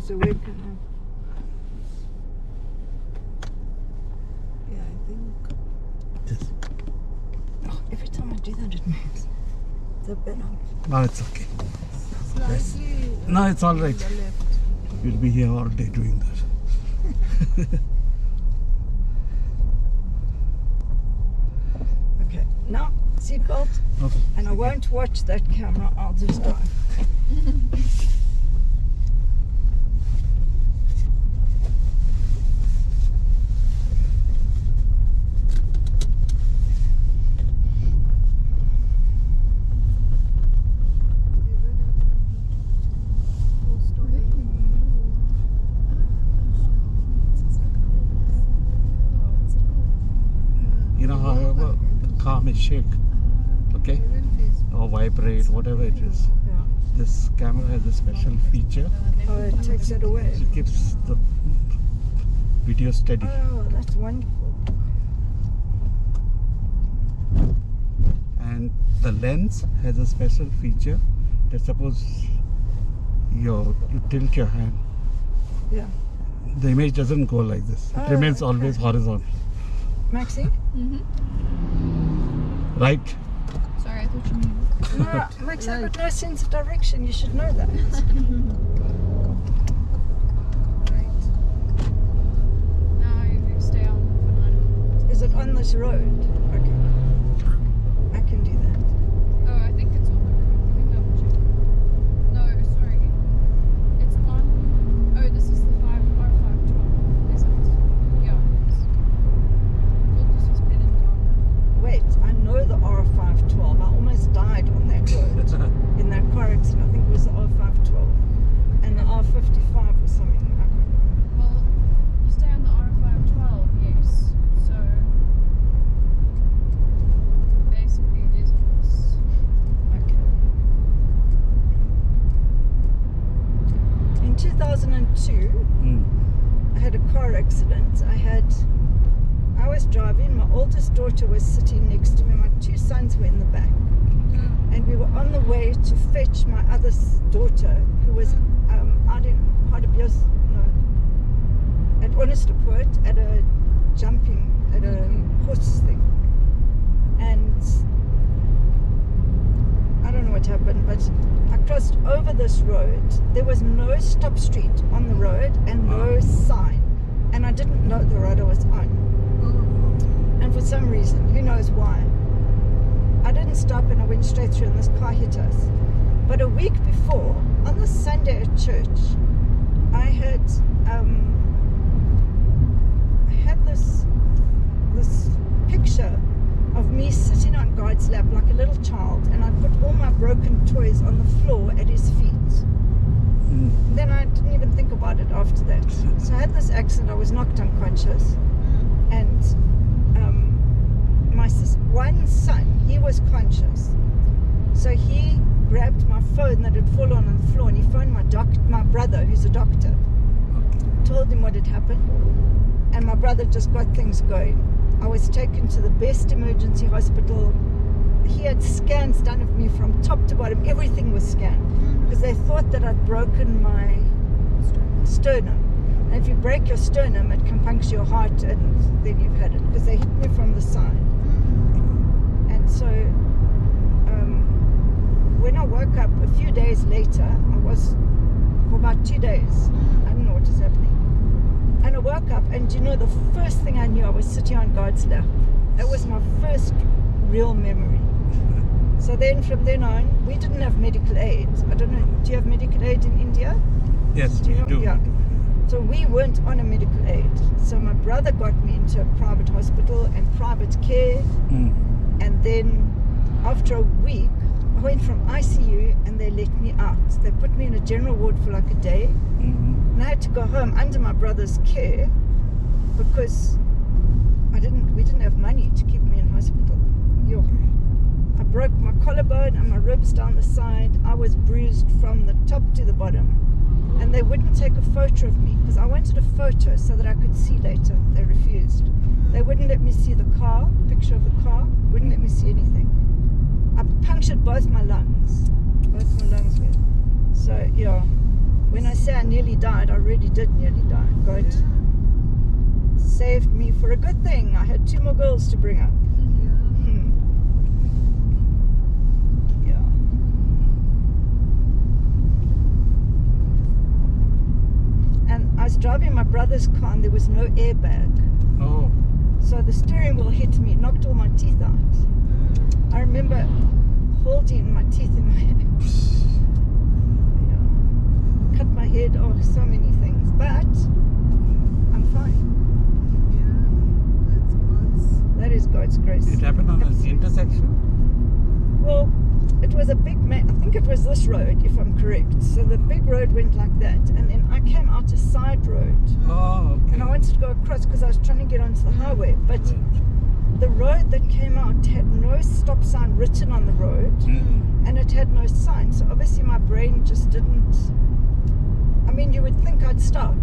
was awake and yeah, I think. Just, Oh, every time I do that, it moves. The better. no, it's okay. Slightly. No, it's all right. On the left. We'll be here all day doing that. Okay, now seatbelt, Okay. and I won't watch that camera. I'll just drive. You know, however the car may shake, okay, or vibrate, whatever it is. Yeah. This camera has a special feature. Oh, it takes it away. It keeps the video steady. Oh, that's wonderful. And the lens has a special feature that suppose you tilt your hand, Yeah. the image doesn't go like this. It Oh, remains okay. always horizontal. Maxine? Right? Sorry, I thought you meant. No, Maxine, I've got no sense of direction. You should know that. Right. Now you stay on for 9. Is it on this road? Okay. I can do that. Oh, I think it's on the road. Let me double check. No, sorry. It's on. Oh, this is the R512. Is it? Yeah, it is. I thought this was Penangaga. Wait, I know the R512. I almost died on that road in that car accident. I think it was the R512 and the R55 or something. I can't remember. Well, you stay on the R512, yes. So basically, it is on this. Okay. In 2002, I had a car accident. I was driving. My oldest daughter was sitting next to me. My two sons were in the back. And we were on the way to fetch my other daughter, who was out in Hardebees, at Onestepoort at a horse thing. And I don't know what happened, but I crossed over this road. There was no stop street on the road and no sign. And I didn't know the road I was on. And for some reason, who knows why, I didn't stop and I went straight through and this car hit us. But a week before, on the Sunday at church, I had this picture of me sitting on God's lap like a little child, and I put all my broken toys on the floor at his feet. Then I didn't even think about it after that. So I had this accident, I was knocked unconscious, and my one son, he was conscious. So he grabbed my phone that had fallen on the floor and he phoned my brother, who's a doctor, told him what had happened, and my brother just got things going. I was taken to the best emergency hospital. He had scans done of me from top to bottom. Everything was scanned because they thought that I'd broken my sternum. And if you break your sternum, it can puncture your heart and then you've had it, because they hit me from the side. And so when I woke up a few days later, I was for about 2 days. I didn't know what was happening. And I woke up, and you know, the first thing I knew, I was sitting on God's lap. That was my first real memory. So then, from then on, we didn't have medical aid. I don't know, do you have medical aid in India? Yes, Do you we know? do. Yeah. So we weren't on a medical aid. So my brother got me into a private hospital and private care. And then after a week, I went from ICU and they let me out. They put me in a general ward for like a day. And I had to go home under my brother's care because we didn't have money to keep me in hospital. I broke my collarbone and my ribs down the side. I was bruised from the top to the bottom. And they wouldn't take a photo of me because I wanted a photo so that I could see later. They refused. They wouldn't let me see the car, picture of the car, wouldn't let me see anything. I punctured both my lungs. Both my lungs were. So, yeah. When I say I nearly died, I really did nearly die. God saved me for a good thing. I had 2 more girls to bring up. Hmm. Yeah. And I was driving my brother's car and there was no airbag. Oh, So the steering wheel hit me, knocked all my teeth out. I remember holding my teeth in my hand. Yeah. Cut my head off, so many things. But I'm fine. That is God's grace. it happened on an intersection? Well, it was a big I think it was this road, if I'm correct. So the big road went like that, and then I came out a side road. Oh, okay. And I wanted to go across because I was trying to get onto the highway. But the road that came out had no stop sign written on the road, and it had no sign. So obviously my brain just didn't. I mean, you would think I'd stop.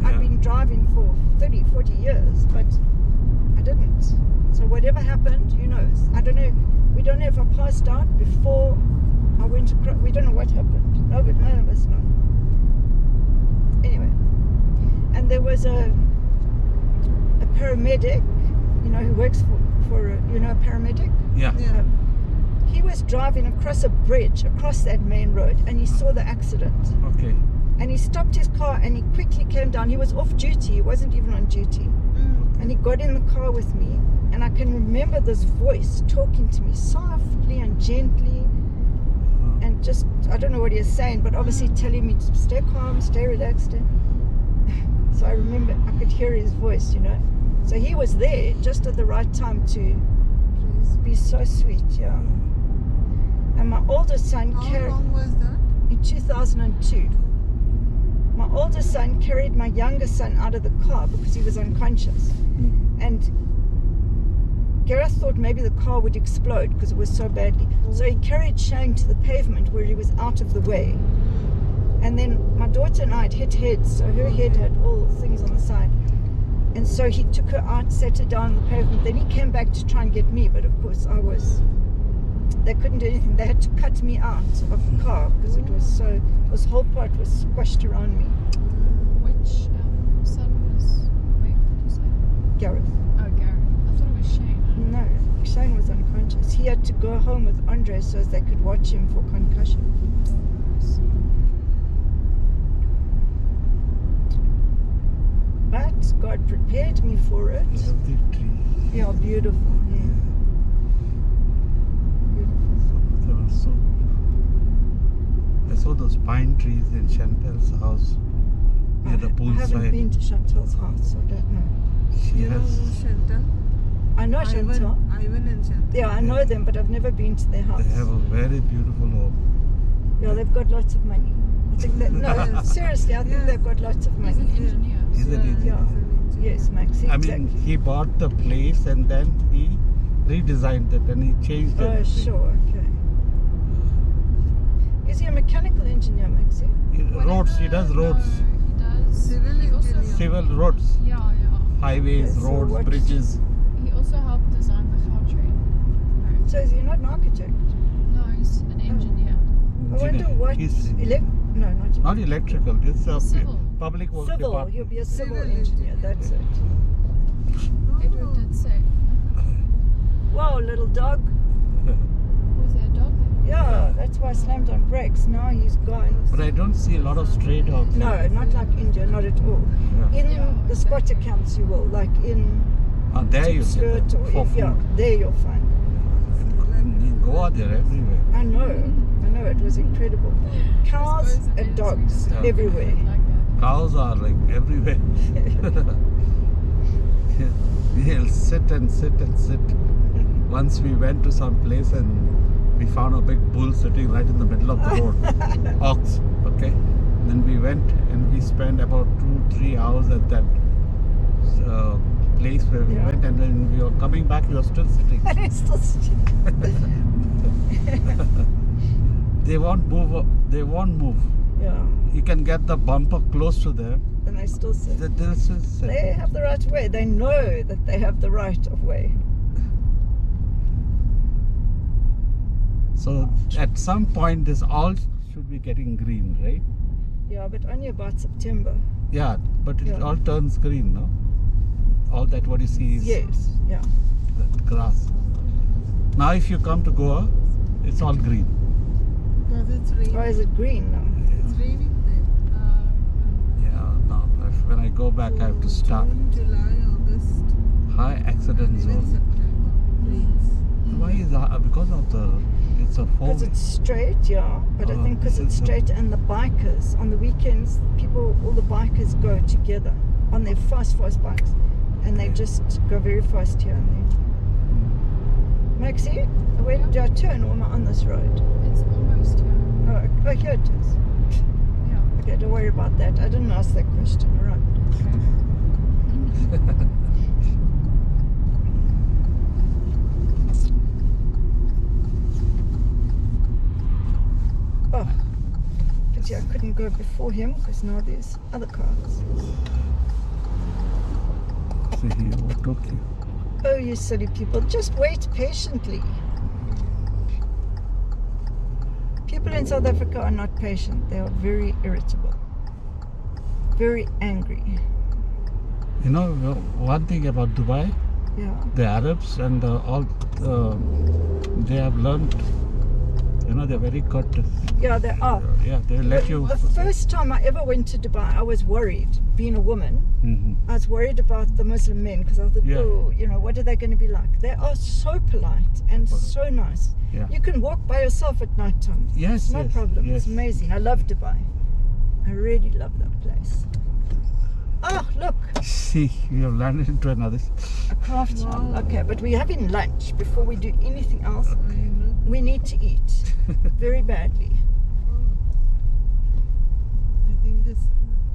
I'd Yeah. been driving for 30, 40 years, but I didn't. So whatever happened, who knows? I don't know. We don't know if I passed out before I went across. We don't know what happened. No, but none of us know. Anyway, and there was a paramedic, you know, who works for you know, a paramedic. Yeah. He was driving across a bridge, across that main road, and he saw the accident. Okay. And he stopped his car and he quickly came down. He was off duty. He wasn't even on duty. And he got in the car with me. And I can remember this voice talking to me softly and gently. And just, I don't know what he was saying, but obviously telling me to stay calm, stay relaxed. So I remember I could hear his voice, you know. So he was there just at the right time to be so sweet, yeah. And my oldest son How long was that? in 2002. My oldest son carried my younger son out of the car because he was unconscious. And Gareth thought maybe the car would explode because it was so badly. So he carried Shane to the pavement where he was out of the way. And then my daughter and I had hit heads, so her head had all things on the side. And so he took her out, set her down on the pavement. Then he came back to try and get me, but of course they couldn't do anything. They had to cut me out of the car because it was so, this whole part was squashed around me. Which son was? Wait, what did you say? Gareth. Oh, Gareth. I thought it was Shane. No, Shane was unconscious. He had to go home with Andre so as they could watch him for concussion. But God prepared me for it. Love the trees. Yeah, beautiful. Yeah. Beautiful. They were so beautiful. I saw those pine trees in Chantel's house near the I haven't poolside. been to Chantel's house, so I don't know. She You know has. Chantal? I know Chantel. Ivan and Chantal. Yeah, I know them, but I've never been to their house. They have a very beautiful home. Yeah, they've got lots of money. I think that, no, seriously, I think Yeah. they've got lots of He's an money. engineer. He's so an engineer. Yeah. Yes, Max, I exactly. mean, he bought the place and then he redesigned it and he changed Oh, everything. sure, okay. Is he a mechanical engineer, Maxi? Roads, he does roads. No, he does. Civil He also, engineer. Civil roads, yeah. highways, Okay, so roads, what- bridges. He also helped design the Gautrain. So is he not an architect? No, he's an engineer. I wonder what... He's No, not not electrical, it's a Civil. public works civil. department. He'll be a civil Civil engineer, engineer. that's it. Edward did say. Wow, little dog. Was there a dog there? Yeah, that's why I slammed on brakes. Now he's gone. But I don't see a lot of stray dogs. No, not like India, not at all. Yeah. In Yeah, the spotter camps you will, like in Oh, there you get Skirt them or for yeah, food. there you'll find them. In Goa, they're everywhere. I know, it was incredible. Cows suppose it and is dogs really everywhere. Like that. Cows are like everywhere. They'll sit and sit and sit. Once we went to some place and we found a big bull sitting right in the middle of the road. Ox, okay? Then we went and we spent about 2-3 hours at that place where we Yeah. went, and when we were coming back, he was still sitting. And it's still sitting. They won't move. They won't move. Yeah, You can get the bumper close to them. and they still sit. They'll still sit. They have the right of way. They know that they have the right of way. So at some point, this all should be getting green, right? Yeah, but only about September. Yeah, but it Yeah. all turns green, no? All that what you see is Yes, yeah. the grass. Now if you come to Goa, it's all green. Because it's raining. Why is it green now? It's raining there. Yeah, now when I go back, I have to start. June, July, August, High accident and even zone. September. Rains. Why is that? Because of it's a four. Because it's straight, yeah. But I Oh, think because this it's is a- straight and the bikers, on the weekends, all the bikers go together on their fast bikes. And they just go very fast here and there. Maxie, where do I turn or am I on this road? It's almost here. Oh, here it is. Yeah. Okay, don't worry about that. I didn't ask that question. All right. Oh, pity I couldn't go before him because now there's other cars. See, he overtook you. Oh, you silly people, just wait patiently. People in South Africa are not patient. They are very irritable, very angry. You know, one thing about Dubai, Yeah. the Arabs and they have learned, you know, they're very courteous. Yeah, they are. Yeah, they let you. The first time I ever went to Dubai, I was worried. Being a woman, Mhm. I was worried about the Muslim men because I thought, Yeah. oh, you know, what are they going to be like? They are so polite and so nice. Yeah. You can walk by yourself at night time. Yes, No yes, problem. yes. It's amazing. I love Dubai. I really love that place. Oh, look, See, we have landed into another. a craft shop. Wow. Okay, but we're having lunch before we do anything else. I know. We need to eat very badly.